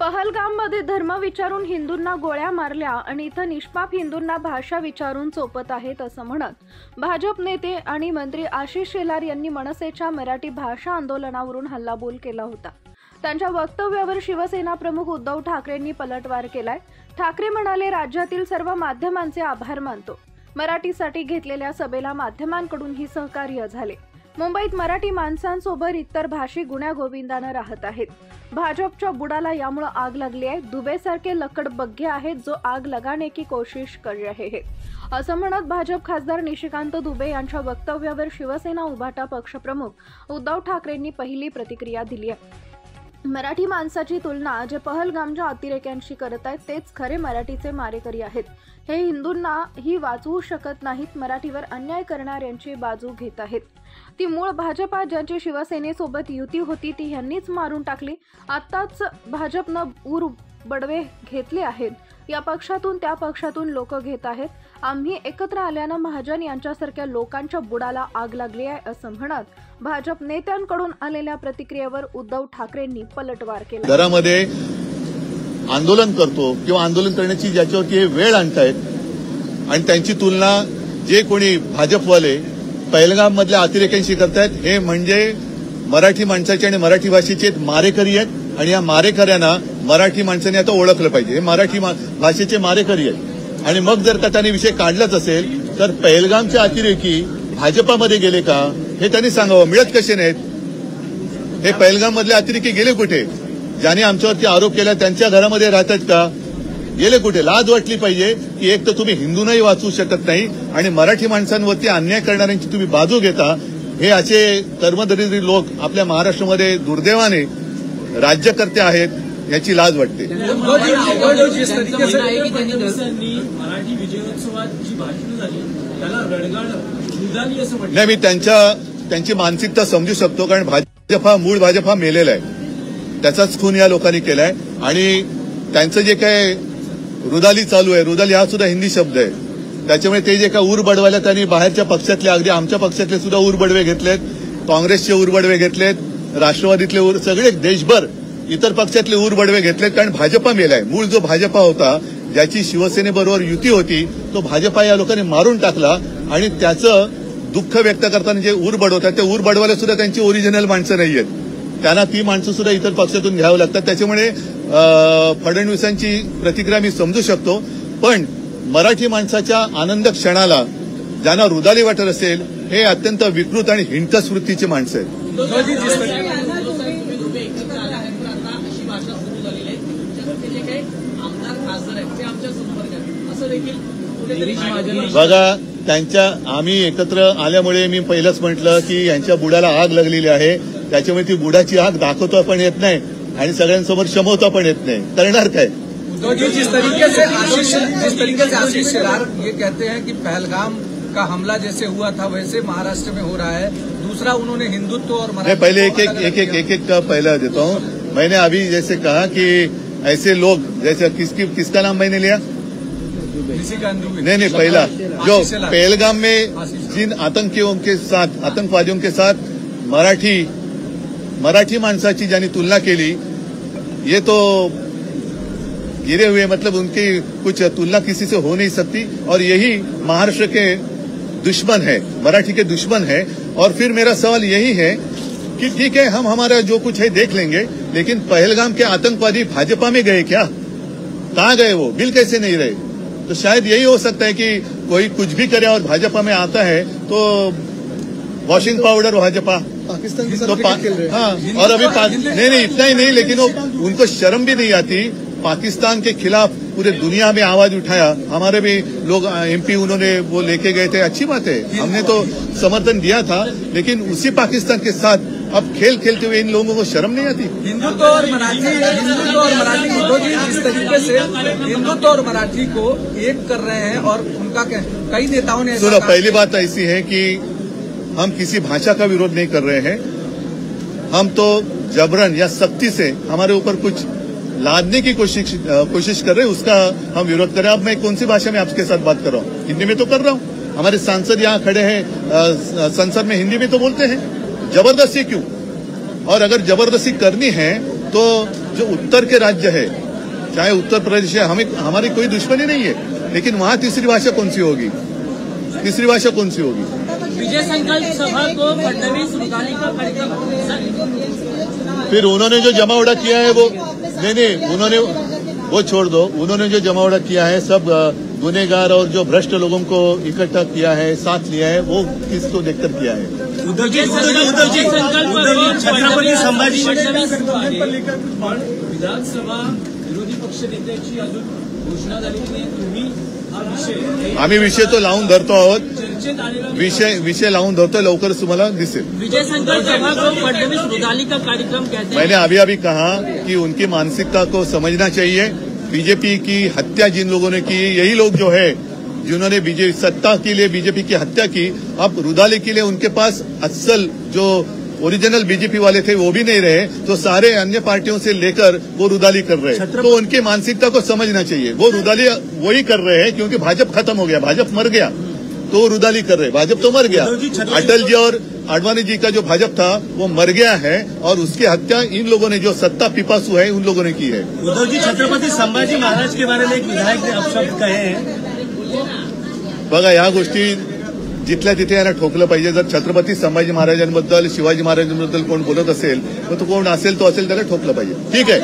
पहलगाममध्ये धर्म विचारून हिंदूंना गोळ्या मारल्या आणि इथं निष्पाप हिंदूंना भाषा विचारून चोपत आहेत असं म्हणत भाजप नेते आणि मंत्री आशिष शेलार यांनी मनसेच्या मराठी भाषा आंदोलनावरून हल्लाबोल केला होता। त्यांच्या वक्तव्यावर शिवसेना प्रमुख उद्धव ठाकरेंनी पलटवार केलाय। ठाकरे म्हणाले, राज्यातील सर्व माध्यमांचे आभार मानतो। मराठीसाठी घेतलेल्या सभेला माध्यमांकडूनही सहकार्य झाले। मुंबईत मराठी माणसांसोबत इतर भाषिक गुण्यागोविंदानं राहत आहेत। भाजपच्या बुडाला यामुळे आग लागली आहे। दुबेसारखे लकडबग्गे आहेत जो आग लगाने की कोशिश कर रहे हैं असं म्हणत भाजप खासदार निशिकांत दुबे यांच्या वक्तव्यावर शिवसेना उभाटा पक्षप्रमुख उद्धव ठाकरेंनी पहिली प्रतिक्रिया दिली आहे। मराठी माणसाची तुलना जे पहलगामच्या अतिरेक्यांशी करत आहेत तेच खरे मराठीचे मारेकरी आहेत। हे हिंदूंना ही वाचवू शकत नाहीत। मराठीवर अन्याय करणाऱ्यांची बाजू घेत आहेत। ती मूळ भाजपा ज्यांची शिवसेनेसोबत युती होती ती ह्यांनीच मारून टाकली। आताच भाजपनं ऊर बडवे घेतले आहेत। या पक्षातून त्या पक्षातून लोक घेत आहेत। आम्ही एकत्र आल्यानं महाजन यांच्यासारख्या लोकांच्या बुडाला आग लागली आहे असं म्हणत भाजप नेत्यांकडून आलेल्या प्रतिक्रियेवर उद्धव ठाकरेंनी पलटवार केला। घरामध्ये आंदोलन करतो किंवा आंदोलन करण्याची ज्याच्यावरती वेळ आणतायत आणि त्यांची तुलना जे कोणी भाजपवाले पहलगाम मधल्या अतिरेक्यांशी करतायत हे म्हणजे मराठी माणसाचे आणि मराठी भाषेचे मारेकरी आहेत आणि या मारेकऱ्यांना मराठी माणसाने आता ओळखलं पाहिजे। हे मराठी भाषेचे मारेकरी आहेत आणि मग जर का त्यांनी विषय काढलाच असेल तर पहलगामचे अतिरेकी भाजपामध्ये गेले का हे त्यांनी सांगावं। मिळत कसे नाहीत हे पहलगाम मधले अतिरेकी गेले कुठे? ज्याने आमच्यावरती आरोप केला त्यांच्या घरामध्ये राहतात का? गेले कुठे? लाज वाटली पाहिजे की एक तर तुम्ही हिंदूंनाही वाचवू शकत नाही आणि मराठी माणसांवरती अन्याय करणाऱ्यांची तुम्ही बाजू घेता। हे असे कर्मदरिद्री लोक आपल्या महाराष्ट्रामध्ये दुर्दैवाने राज्यकर्ते आहेत, याची लाज वाटते। नाही, मी त्यांची मानसिकता समजू शकतो कारण मूळ भाजप हा मेलेला आहे, त्याचाच खून या लोकांनी केलाय आणि त्यांचं जे काय रुदाली चालू आहे, रुदाली हा सुद्धा हिंदी शब्द आहे, त्याच्यामुळे ते जे काय ऊर बडवायला त्यांनी बाहेरच्या पक्षातले अगदी आमच्या पक्षातले सुद्धा ऊर बडवे घेतलेत, काँग्रेसचे ऊर बडवे घेतलेत, राष्ट्रवादीतले ऊर सगळे देशभर इतर पक्षातले ऊर बडवे घेतलेत कारण भाजपा मेलाय। मूळ जो भाजपा होता ज्याची शिवसेनेबरोबर युती होती तो भाजपा या लोकांनी मारून टाकला आणि त्याचं दुःख व्यक्त करताना जे ऊर बडवतात ते ऊर बडवायला सुद्धा त्यांची ओरिजिनल माणसं नाहीयेत, त्यांना ती माणसं सुद्धा इतर पक्षातून घ्यावं लागतात। त्याच्यामुळे फडणवीसांची प्रतिक्रिया मी समजू शकतो, पण मराठी माणसाच्या आनंद क्षणाला ज्यांना रुदाली वाटत असेल हे अत्यंत विकृत आणि हिंसक वृत्तीचे माणसं आहेत। बघा, आम्ही एकत्र आल्यामुळे मी पहिलंच म्हटलं की यांच्या बुडाला आग लागलेली आहे, त्याच्यामुळे ती बुडाची आग दाखवता पण येत नाही आणि सगळ्यांसमोर शमवता पण येत नाही, करणार काय? जिस तरीके से आशीष शेलार ये कहते हैं कि पहलगाम का हमला जैसे हुआ था वैसे महाराष्ट्र में हो रहा है। दूसरा, उन्होंने हिंदुत्व और मराठी पहले एक का पहला देता हूँ। मैंने अभी जैसे कहा कि ऐसे लोग जैसे किसका नाम मैंने लिया? नहीं, पहला जो पहलगाम में जिन आतंकवादियों के साथ मराठी माणसाची ज्यांनी तुलना केली, ये तो गिरे हुए, मतलब उनकी कुछ तुलना किसी से हो नहीं सकती और यही महाराष्ट्र के दुश्मन है, मराठी के दुश्मन है। और फिर मेरा सवाल यही है कि ठीक है, हम हमारा जो कुछ है देख लेंगे, लेकिन पहलगाम के आतंकवादी भाजपा में गए क्या? कहाँ गए वो? बिल कैसे नहीं रहे? तो शायद यही हो सकता है कि कोई कुछ भी करे और भाजपा में आता है तो वॉशिंग पाउडर भाजपा पाकिस्तान तो हाँ, और अभी नहीं इतना ही नहीं, लेकिन वो उनको शर्म भी नहीं आती। पाकिस्तान के खिलाफ पूरे दुनिया में आवाज उठाया, हमारे भी लोग एमपी उन्होंने वो लेके गए थे, अच्छी बात है, हमने तो समर्थन दिया था, लेकिन उसी पाकिस्तान के साथ अब खेल खेलते हुए इन लोगों को शर्म नहीं आती? हिंदुत्व और मराठी जिस तरीके से हिंदुत्व और मराठी को एक कर रहे हैं और उनका कई नेताओं ने सुनो, पहली बात ऐसी है कि हम किसी भाषा का विरोध नहीं कर रहे हैं, हम तो जबरन या सख्ती से हमारे ऊपर कुछ लादने की कोशिश कर रहे हैं, उसका हम विरोध कर रहे हैं। अब मैं कौन सी भाषा में आपके साथ बात कर रहा हूँ? हिंदी में तो कर रहा हूँ। हमारे सांसद यहाँ खड़े हैं, संसद में हिंदी में तो बोलते हैं, जबरदस्ती क्यों? और अगर जबरदस्ती करनी है तो जो उत्तर के राज्य है, चाहे उत्तर प्रदेश है, हमारी कोई दुश्मनी नहीं है, लेकिन वहां तीसरी भाषा कौन सी होगी? तीसरी भाषा कौन सी होगी? विजय संकल्प सभा को फडणवीस रुदाली का कार्यक्रम, फिर उन्होंने जो जमावड़ा किया है वो नहीं, उन्होंने वो छोड़ दो। उन्होंने जो जमावड़ा किया है, सब गुनेगार और जो भ्रष्ट लोगों को इकट्ठा किया है, साथ लिया है, वो किसको देखकर किया है? उद्धव जी छत्रपती संभाजी विधानसभा विरोधी पक्षनेत्याची अजून घोषणा झाली नाही. तुम्ही हा विषय आम्ही विषय तो लावून धरतो आहोत, चर्चेत आलेला विषय लावून धरतो, लवकरच तुम्हाला दिसेल. विजय संकल्प सभा को फडणवीस रुदाली का कार्यक्रम कहते हैं. मैंने अभी कहा कि उनकी मानसिकता को समझना चाहिए. बीजेपी की हत्या जिन लोगों ने की, यही लोग जो है जिन्होंने सत्ता के लिए बीजेपी की हत्या की, अब रुदाली के लिए उनके पास असल जो ओरिजिनल बीजेपी वाले थे वो भी नहीं रहे, तो सारे अन्य पार्टियों से लेकर वो रुदाली कर रहे हैं. तो उनकी मानसिकता को समझना चाहिए. वो रुदाली वही कर रहे हैं क्योंकि भाजपा खत्म हो गया, भाजपा मर गया, तो रुदाली कर रहे. भाजपा तो मर गया. अटल जी और आडवाणी जी का जो भाजपा था वो मर गया है, और उसकी हत्या इन लोगों ने, जो सत्ता पिपासु है, उन लोगों ने की है. उद्धव जी छत्रपती संभाजी महाराज के बारे में एक विधायक ने अपशब्द कहे हैं. बघा, या गोष्टी जिथल्या तिथे यांना ठोकलं पाहिजे. जर छत्रपती संभाजी महाराजांबद्दल, शिवाजी महाराजांबद्दल कोण बोलत असेल, तर तो कोण असेल तो असेल त्याला ठोकलं पाहिजे. ठीक आहे.